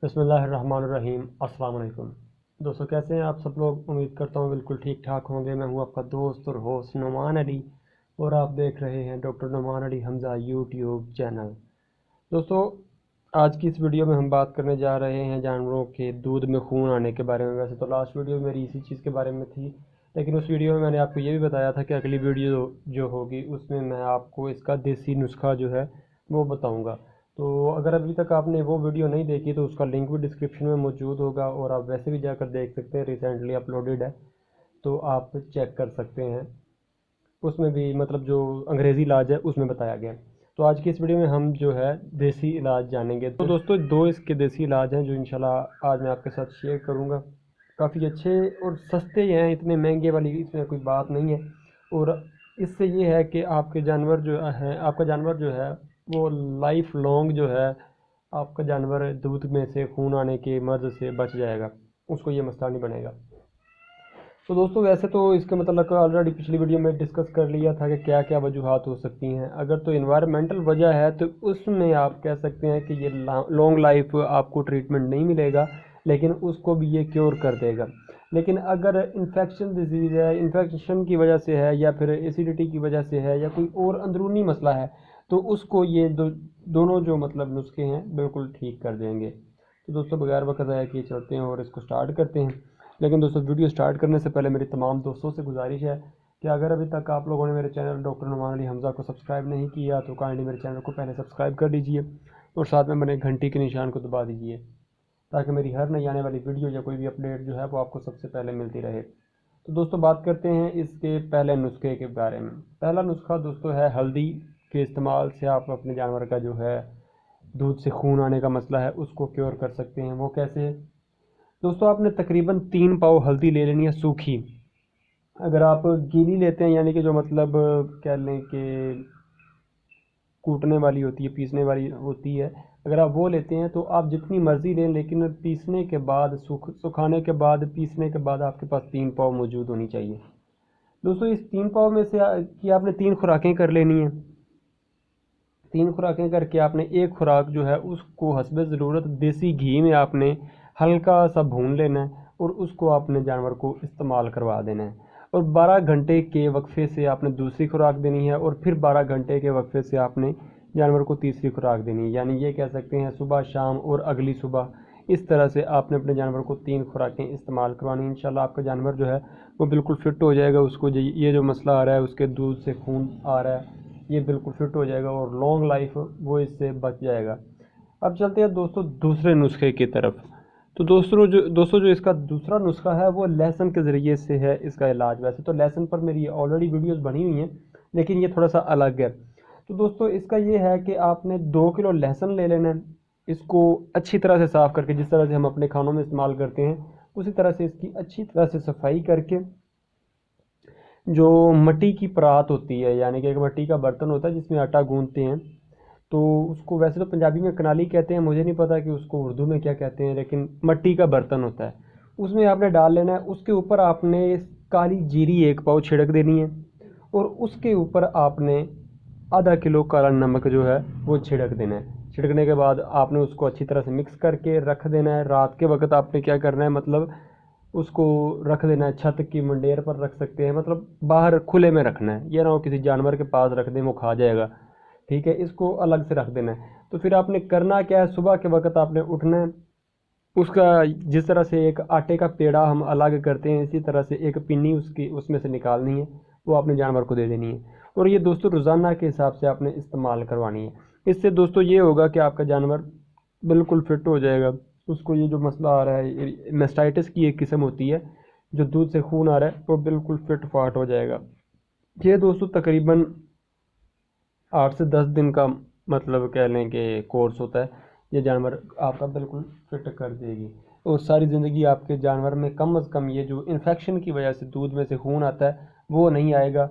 بسم اللہ الرحمن الرحیم۔ السلام علیکم دوستو، کیسے ہیں آپ سب لوگ؟ امید کرتا ہوں بالکل ٹھیک ٹھاک ہوں گے۔ میں ہوں آپ کا دوست اور ہوسٹ نعمان علی، اور آپ دیکھ رہے ہیں ڈاکٹر نعمان علی حمزہ یوٹیوب چینل۔ دوستو، آج کی اس ویڈیو میں ہم بات کرنے جا رہے ہیں جانوروں کے دودھ میں خون آنے کے بارے میں۔ ویسے تو لاسٹ ویڈیو میری اسی چیز کے بارے میں تھی، لیکن اس ویڈیو میں نے آپ کو یہ بھی بتایا تھا کہ اگلی ویڈیو جو ہوگی اس میں آپ کو اس کا دیسی نسخہ جو ہے وہ بتاؤں گا۔ تو اگر ابھی تک آپ نے وہ ویڈیو نہیں دیکھی تو اس کا لنک بھی ڈسکرپشن میں موجود ہوگا، اور آپ ویسے بھی جا کر دیکھ سکتے ہیں، ریسنٹلی اپلوڈڈ ہے تو آپ چیک کر سکتے ہیں۔ اس میں بھی مطلب جو انگریزی علاج ہے اس میں بتایا گیا۔ تو آج کی اس ویڈیو میں ہم جو ہے دیسی علاج جانیں گے۔ تو دوستو، دو اس کے دیسی علاج ہیں جو انشاءاللہ آج میں آپ کے ساتھ شیئر کروں گا۔ کافی اچھے اور سستے ہیں، اتنے مہنگے والی اس میں کوئی بات نہیں ہے، اور اس سے یہ ہے کہ آپ کا جانور جو ہے وہ لائف لانگ جو ہے آپ کا جانور دودھ میں سے خون آنے کے مرض سے بچ جائے گا، اس کو یہ مسئلہ نہیں بنے گا۔ تو دوستو، ویسے تو اس کے متعلق آلریڈی پچھلی ویڈیو میں ڈسکس کر لیا تھا کہ کیا کیا وجوہات ہو سکتی ہیں۔ اگر تو انوائرمنٹل وجہ ہے تو اس میں آپ کہہ سکتے ہیں کہ یہ لانگ لائف آپ کو ٹریٹمنٹ نہیں ملے گا، لیکن اس کو بھی یہ کیور کر دے گا۔ لیکن اگر انفیکشن ڈیزیز ہے، انفیکشن کی وجہ سے ہے، یا پھر ایسیڈیٹی کی وجہ سے ہے، یا کوئی اور اندرونی مسئلہ ہے، تو اس کو یہ دونوں جو مطلب نسخے ہیں بالکل ٹھیک کر دیں گے۔ تو دوستو، بغیر وقت ضائع کیے چلتے ہیں اور اس کو سٹارٹ کرتے ہیں۔ لیکن دوستو، ویڈیو سٹارٹ کرنے سے پہلے میری تمام دوستوں سے گزارش ہے کہ اگر ابھی تک آپ لوگوں نے میرے چینل ڈاکٹر نعمان علی حمزہ کو سبسکرائب نہیں کیا تو کائنڈلی میرے چینل کو پہلے سبسکرائب کر لیجئے، اور ساتھ میں بنے گھنٹی کے نشان کو دبا دیجئے، تاکہ میری ہر نئی آنے والی ویڈیو یا کوئی بھی اپڈیٹ جو ہے وہ آپ کو سب سے پہلے ملتی رہے۔ تو دوستو، بات کرتے ہیں اس کے پہلے نسخے کے بارے میں۔ پہلا نسخہ دوستو ہے ہلدی کے استعمال سے آپ اپنے جانور کا جو ہے دودھ سے خون آنے کا مسئلہ ہے اس کو کیور کر سکتے ہیں۔ وہ کیسے؟ دوستو، آپ نے تقریباً 3 پاؤ ہلدی لے لینی ہے سوکھی۔ اگر آپ گیلی لیتے ہیں، یعنی کہ جو مطلب کہہ لیں کہ کوٹنے والی ہوتی ہے، پیسنے والی ہوتی ہے، اگر آپ وہ لیتے ہیں تو آپ جتنی مرضی لیں، لیکن پیسنے کے بعد سکھانے کے بعد پیسنے کے بعد آپ کے پاس 3 پاؤ موجود ہونی چاہیے۔ دوستو، اس 3 پاؤ میں سے کہ آپ نے 3 خوراکیں کر لینی ہیں۔ 3 خوراکیں کر کے آپ نے ایک خوراک جو ہے اس کو حسب ضرورت دیسی گھی میں آپ نے ہلکا سا بھون لینا ہے، اور اس کو آپ نے جانور کو استعمال کروا دینا ہے۔ اور 12 گھنٹے کے وقفے سے آپ نے دوسری خوراک دینی ہے، اور پھر 12 گھنٹے کے وقفے سے آپ نے جانور کو تیسری خوراک دینی ہے۔ یعنی یہ کہہ سکتے ہیں صبح شام اور اگلی صبح، اس طرح سے آپ نے اپنے جانور کو 3 خوراکیں استعمال کروانی۔ انشاءاللہ آپ کا جانور جو ہے وہ بالکل فٹ ہو جائے گا، اس کو یہ جو مسئلہ آ رہا ہے اس کے دودھ سے خون آ رہا ہے یہ بالکل فٹ ہو جائے گا، اور لانگ لائف وہ اس سے بچ جائے گا۔ اب چلتے ہیں دوستو دوسرے نسخے کی طرف۔ تو دوستو جو اس کا دوسرا نسخہ ہے وہ لہسن کے ذریعے سے ہے اس کا علاج۔ ویسے تو لہسن پر میری آلریڈی ویڈیوز بنی ہوئی ہیں، لیکن یہ تھوڑا سا الگ ہے۔ تو دوستو، اس کا یہ ہے کہ آپ نے 2 کلو لہسن لے لینا ہے، اس کو اچھی طرح سے صاف کر کے، جس طرح سے ہم اپنے کھانوں میں استعمال کرتے ہیں اسی طرح سے اس کی اچھی طرح سے صفائی کر کے، جو مٹی کی پرات ہوتی ہے، یعنی کہ ایک مٹی کا برتن ہوتا ہے جس میں آٹا گوندتے ہیں، تو اس کو ویسے تو پنجابی میں کنالی کہتے ہیں، مجھے نہیں پتا کہ اس کو اردو میں کیا کہتے ہیں، لیکن مٹی کا برتن ہوتا ہے، اس میں آپ نے ڈال لینا ہے۔ اس کے اوپر آپ نے کالی جیری 1 پاؤ چھڑک دینی ہے، اور اس کے اوپر آپ نے ½ کلو کالا نمک جو ہے وہ چھڑک دینا ہے۔ چھڑکنے کے بعد آپ نے اس کو اچھی طرح سے مکس کر کے رکھ دینا ہے۔ رات کے وقت آپ نے کیا کرنا ہے، مطلب اس کو رکھ دینا ہے، چھت کی منڈیر پر رکھ سکتے ہیں، مطلب باہر کھلے میں رکھنا ہے، یہ نہ ہو کسی جانور کے پاس رکھ دیں وہ کھا جائے گا، ٹھیک ہے؟ اس کو الگ سے رکھ دینا ہے۔ تو پھر آپ نے کرنا کیا ہے، صبح کے وقت آپ نے اٹھنا ہے، اس کا جس طرح سے ایک آٹے کا پیڑا ہم الگ کرتے ہیں اسی طرح سے ایک پنی اس میں سے نکالنی ہے، وہ آپ نے جانور کو دے دینی ہے، اور یہ دوستو روزانہ کے حساب سے آپ نے استعمال کروانی ہے۔ اس سے دوستو یہ ہوگا کہ آپ کا جانور بالکل فٹ ہو جائے گا، اس کو یہ جو مسئلہ آ رہا ہے میسٹائٹس کی ایک قسم ہوتی ہے جو دودھ سے خون آ رہا ہے، وہ بالکل فٹ فاٹ ہو جائے گا۔ یہ دوستو تقریباً 8 سے 10 دن کا مطلب کہہ لیں کہ کورس ہوتا ہے، یہ جانور آپ کا بالکل فٹ کر دے گی، اور ساری زندگی آپ کے جانور میں کم از کم یہ جو انفیکشن کی وجہ سے دودھ میں سے خون آتا ہے وہ نہیں آئے گا۔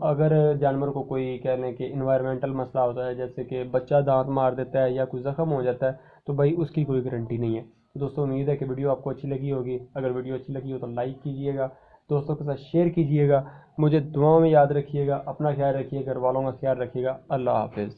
اگر جانور کو کوئی کہہ لیں کہ انوائرمنٹل مسئلہ ہوتا ہے، جیسے کہ بچہ دانت مار دیتا ہے یا کوئی زخم ہو جاتا ہے، تو بھائی اس کی کوئی گارنٹی نہیں ہے۔ دوستو، امید ہے کہ ویڈیو آپ کو اچھی لگی ہوگی۔ اگر ویڈیو اچھی لگی ہو تو لائک کیجئے گا، دوستوں کے ساتھ شیئر کیجئے گا، مجھے دعاؤں میں یاد رکھیے گا، اپنا خیال رکھیے گا، گھر والوں کا خیال رکھیے گا۔ اللہ حافظ۔